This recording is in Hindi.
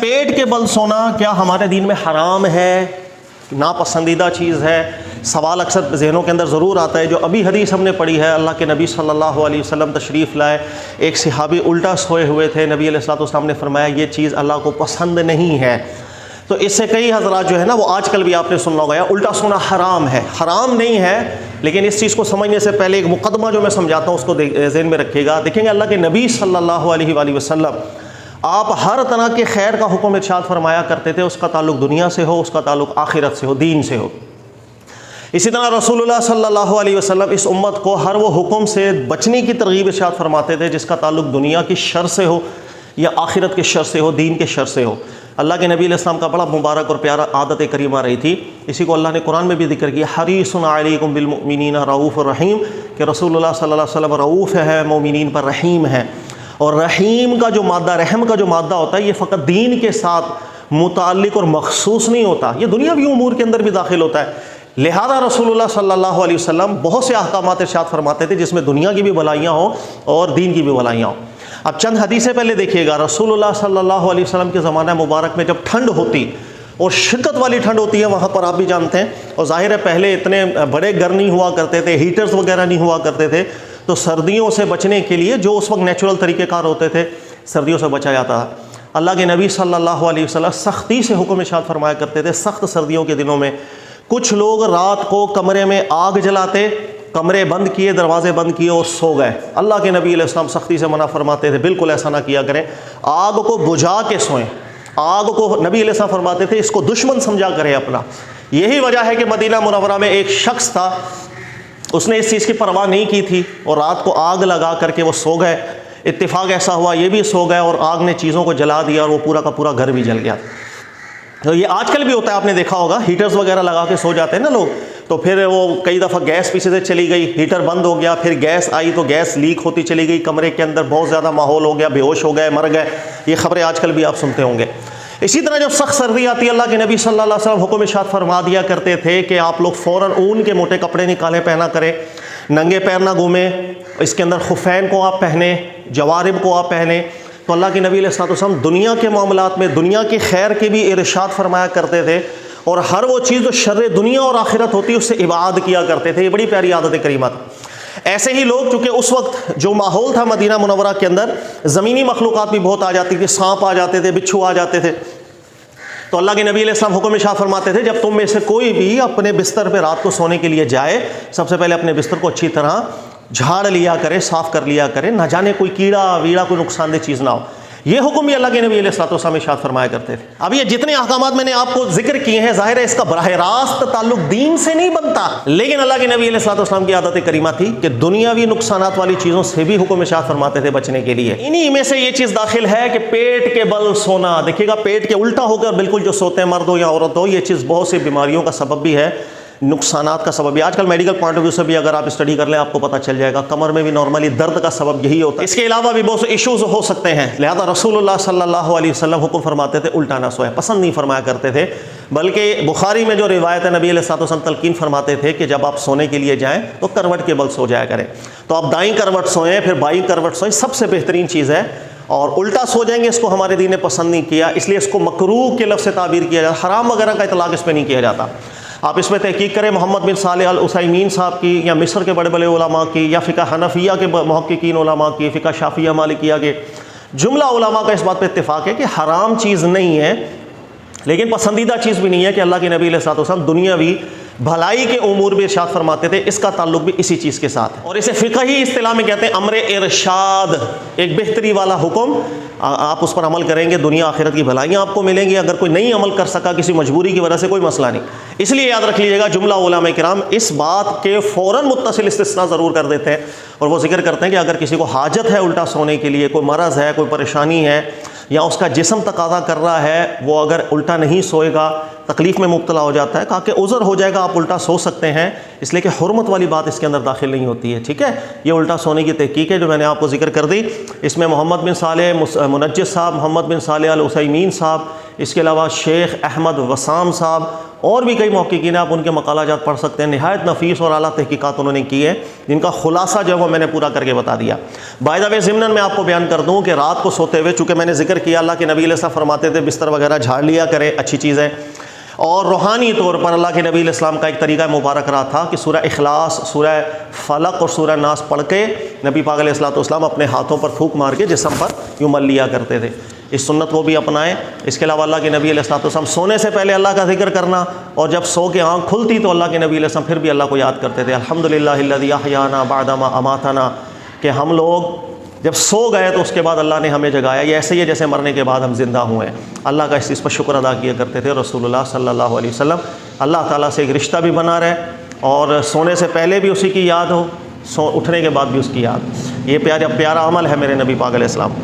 पेट के बल सोना क्या हमारे दीन में हराम है, नापसंदीदा चीज़ है? सवाल अक्सर ज़हनों के अंदर ज़रूर आता है। जो अभी हदीस हमने पढ़ी है, अल्लाह के नबी सल्लल्लाहु अलैहि वसल्लम तशरीफ़ लाए, एक सहाबी उल्टा सोए हुए थे, नबी अलैहिस्सलाम ने फरमाया ये चीज़ अल्लाह को पसंद नहीं है। तो इससे कई हज़रात जो है ना, वो आजकल भी आपने सुनना होगा उल्टा सोना हराम है। हराम नहीं है, लेकिन इस चीज़ को समझने से पहले एक मुकदमा जो मैं समझाता हूँ उसको ज़हन में रखिएगा। देखेंगे अल्लाह के नबी सल्लल्लाहु अलैहि वसल्लम आप हर तरह के खैर का हुक्म इरशाद फरमाया करते थे, उसका ताल्लुक दुनिया से हो, उसका ताल्लुक आखिरत से हो, दीन से हो। इसी तरह रसूलुल्लाह सल्लल्लाहु अलैहि वसल्लम इस उम्मत को हर वो हुक्म से बचने की तरगीब इरशाद फरमाते थे जिसका ताल्लुक दुनिया की शर से हो या आखिरत के शर से हो, दीन के शर से हो। अल्लाह के नबी अलैहिस्सलाम का बड़ा मुबारक और प्यारा आदत करीमा रही थी, इसी को अल्लाह ने कुरान में भी जिक्र किया, हरीसुन अलैकुम बिल मुमिनीना रऊफ़ुर रहीम, कि रसूलुल्लाह सल्लल्लाहु अलैहि वसल्लम रऊफ़ है, मोमिनीन पर रहीम है। और रहीम का जो मादा, रहम का जो मादा होता है, ये फ़कत दीन के साथ मुताल्लिक़ और मखसूस नहीं होता, ये दुनियावी उमूर के अंदर भी दाखिल होता है। लिहाजा रसूलुल्लाह सल्लल्लाहु अलैहि वसल्लम बहुत से अहकामात इरशाद फरमाते थे जिसमें दुनिया की भी भलाइयाँ हों और दीन की भी भलाइयाँ हों। अब चंद हदीसें पहले देखिएगा। रसूलुल्लाह सल्लल्लाहु अलैहि वसल्लम के ज़माना मुबारक में जब ठंड होती और शिद्दत वाली ठंड होती है, वहाँ पर आप भी जानते हैं, और ज़ाहिर है पहले इतने बड़े घर नहीं हुआ करते थे, हीटर्स वगैरह नहीं हुआ करते थे, तो सर्दियों से बचने के लिए जो उस वक्त नेचुरल तरीक़ेकार होते थे, सर्दियों से बचा जाता था। अल्लाह के नबी सल्लल्लाहु अलैहि वसल्लम सख्ती से हुक्म इरशाद फरमाया करते थे। सख्त सर्दियों के दिनों में कुछ लोग रात को कमरे में आग जलाते, कमरे बंद किए, दरवाजे बंद किए और सो गए। अल्लाह के नबी अलैहिस्सलाम सख्ती से मना फरमाते थे, बिल्कुल ऐसा ना किया करें, आग को बुझा के सोएं। आग को नबी अलैहिस्सलाम फरमाते थे इसको दुश्मन समझा करें अपना। यही वजह है कि मदीना मुनव्वरा में एक शख्स था, उसने इस चीज़ की परवाह नहीं की थी और रात को आग लगा करके वो सो गए। इत्तेफाक ऐसा हुआ ये भी सो गए और आग ने चीज़ों को जला दिया और वो पूरा का पूरा घर भी जल गया। तो ये आजकल भी होता है, आपने देखा होगा, हीटर्स वगैरह लगा के सो जाते हैं ना लोग, तो फिर वो कई दफ़ा गैस पीछे से चली गई, हीटर बंद हो गया, फिर गैस आई तो गैस लीक होती चली गई, कमरे के अंदर बहुत ज़्यादा माहौल हो गया, बेहोश हो गए, मर गए। ये खबरें आजकल भी आप सुनते होंगे। इसी तरह जब सख्त सर्दी आती है, अल्लाह के नबी सल्लल्लाहु अलैहि वसल्लम हुक्म इरशाद फरमा दिया करते थे कि आप लोग फ़ौरन ऊन के मोटे कपड़े निकालें, पहना करें, नंगे पैर ना घूमें, इसके अंदर खुफैन को आप पहने, जवारिब को आप पहने। तो अल्लाह के नबी अलैहि वसल्लम दुनिया के मामलात में दुनिया के खैर के भी इरशाद फरमाया करते थे और हर वो चीज़ जो शर्र दुनिया और आखिरत होती है उससे इबाद किया करते थे। ये बड़ी प्यारी आदत करीमा थी। ऐसे ही लोग, चूँकि उस वक्त जो माहौल था मदीना मुनव्वरा के अंदर, ज़मीनी मखलूक़ात भी बहुत आ जाती थी, सांप आ जाते थे, बिच्छू आ जाते थे। तो अल्लाह के नबी अलैहिस्सलाम हुक्म इरशाद फरमाते थे जब तुम में से कोई भी अपने बिस्तर पर रात को सोने के लिए जाए, सबसे पहले अपने बिस्तर को अच्छी तरह झाड़ लिया करे, साफ़ कर लिया करे, ना जाने कोई कीड़ा वीड़ा कोई नुकसानदेह चीज़ ना हो। ये हुक्म भी अल्लाह के नबी अलैहिस्सलाम इरशाद फरमाया करते थे। अब ये जितने अहकामात मैंने आपको जिक्र किए हैं, जाहिर है इसका बराह रास्त ताल्लुक दीन से नहीं बनता, लेकिन अल्लाह के नबी अलैहिस्सलाम की आदत करीमा थी कि दुनियावी नुकसानात वाली चीज़ों से भी हुक्म इरशाद फरमाते थे बचने के लिए। इन्हीं में से ये चीज़ दाखिल है कि पेट के बल सोना। देखिएगा, पेट के उल्टा होकर बिल्कुल जो सोते हैं, मर्द हो या औरत हो, ये चीज़ बहुत सी बीमारियों का सबब भी है, नुकसानात का सबब भी। आजकल मेडिकल पॉइंट ऑफ व्यू से भी अगर आप स्टडी कर लें आपको पता चल जाएगा, कमर में भी नॉर्मली दर्द का सबब यही होता है। इसके अलावा भी बहुत से इश्यूज हो सकते हैं। लिहाजा रसूलुल्लाह सल्लल्लाहु अलैहि वसल्लम हुक्म फरमाते थे उल्टा ना सोए, पसंद नहीं फरमाया करते थे। बल्कि बुखारी में जो रिवायत है, नबी अलैहिस्सलाम तलकीन फरमाते थे कि जब आप सोने के लिए जाएँ तो करवट के बल सो जाया करें। तो आप दाईं करवट सोएं, फिर बाईं करवट सोएं, सबसे बेहतरीन चीज़ है। और उल्टा सो जाएंगे, इसको हमारे दीन ने पसंद नहीं किया, इसलिए इसको मकरूह के लफ्ज़ से ताबीर किया जाता, हराम वगैरह का इतलाक़ इस पर नहीं किया जाता। आप इसमें तहकीक करें मोहम्मद बिन सालेह अल उसैमीन साहब की, या मिस्र के बड़े बड़े उलमा की, या फ़िक़्ह हनफिया के मुहक्किकीन उलमा की, फ़िक़्ह शाफ़िया मालिकिया के जुमला उलमा का इस बात पर इत्तेफ़ाक़ है कि हराम चीज़ नहीं है, लेकिन पसंदीदा चीज़ भी नहीं है कि अल्लाह के नबी अलैहि वसल्लम दुनियावी भलाई के उमूर भी इरशाद फरमाते थे। इसका ताल्लुक भी इसी चीज़ के साथ है और इसे फ़िक़ही इस्तिलाह में कहते हैं अम्र इरशाद, एक बेहतरी वाला हुक्म। आप उस पर अमल करेंगे, दुनिया आखिरत की भलाइयाँ आपको मिलेंगी। अगर कोई नहीं अमल कर सका किसी मजबूरी की वजह से, कोई मसला नहीं। इसलिए याद रख लीजिएगा, जुमला उलमा किराम इस बात के फ़ौरन मुत्तसिल इस्तिस्ना ज़रूर कर देते हैं और वो जिक्र करते हैं कि अगर किसी को हाजत है उल्टा सोने के लिए, कोई मरज़ है, कोई परेशानी है, या उसका जिस्म तकाज़ा कर रहा है, वो अगर उल्टा नहीं सोएगा, तकलीफ़ में मुब्तला हो जाता है, कहा कि उज़र हो जाएगा, आप उल्टा सो सकते हैं, इसलिए कि हुर्मत वाली बात इसके अंदर दाखिल नहीं होती है। ठीक है, ये उल्टा सोने की तहकीक है जो मैंने आपको जिक्र कर दी। इसमें मोहम्मद बिन सालेह मुनज्जिस साहब, मोहम्मद बिन सालेह अल उसैमीन साहब, इसके अलावा शेख अहमद वसाम साहब और भी कई महक़क़ीन हैं, आप उनके मक़ालाजात पढ़ सकते हैं। निहायत नफ़ीस और आला तहक़ीक़ात उन्होंने की है, जिनका ख़ुलासा जो है वो मैंने पूरा करके बता दिया। बाय द वे ज़िम्नन मैं आपको बयान कर दूँ कि रात को सोते हुए, चूँकि मैंने ज़िक्र किया अल्लाह के नबी अलैहि फरमाते थे बिस्तर वगैरह झाड़ लिया करें, अच्छी चीज़ है। और रूहानी तौर पर अल्लाह के नबी अलैहिस्सलाम का एक तरीका मुबारक रहा था कि सूरह इखलास, सूरह फलक और सूरह नास पढ़ के नबी पाक अलैहिस्सलाम अपने हाथों पर थूक मार के जिस्म पर यूँ मल लिया करते थे। इस सुन्नत को भी अपनाएं। इसके अलावा अल्लाह के नबी अलैहिस्सलाम सोने से पहले अल्लाह का जिक्र करना, और जब सो के आँख खुलती तो अल्लाह के नबी अलैहिस्सलाम फिर भी अल्लाह को याद करते थे, अल्हम्दुलिल्लाहिल्लज़ी अहयाना बअदा मा अमातना, कि हम लोग जब सो गए तो उसके बाद अल्लाह ने हमें जगाया। ये ऐसे ही है जैसे मरने के बाद हम ज़िंदा हुए हैं। अल्लाह का इस चीज़ पर शुक्र अदा किया करते थे रसूलुल्लाह सल्लल्लाहु अलैहि वसल्लम। अल्लाह ताला से एक रिश्ता भी बना रहे और सोने से पहले भी उसी की याद हो, उठने के बाद भी उसकी याद। ये प्यारा अमल है मेरे नबी पाक अलैहिस्सलाम।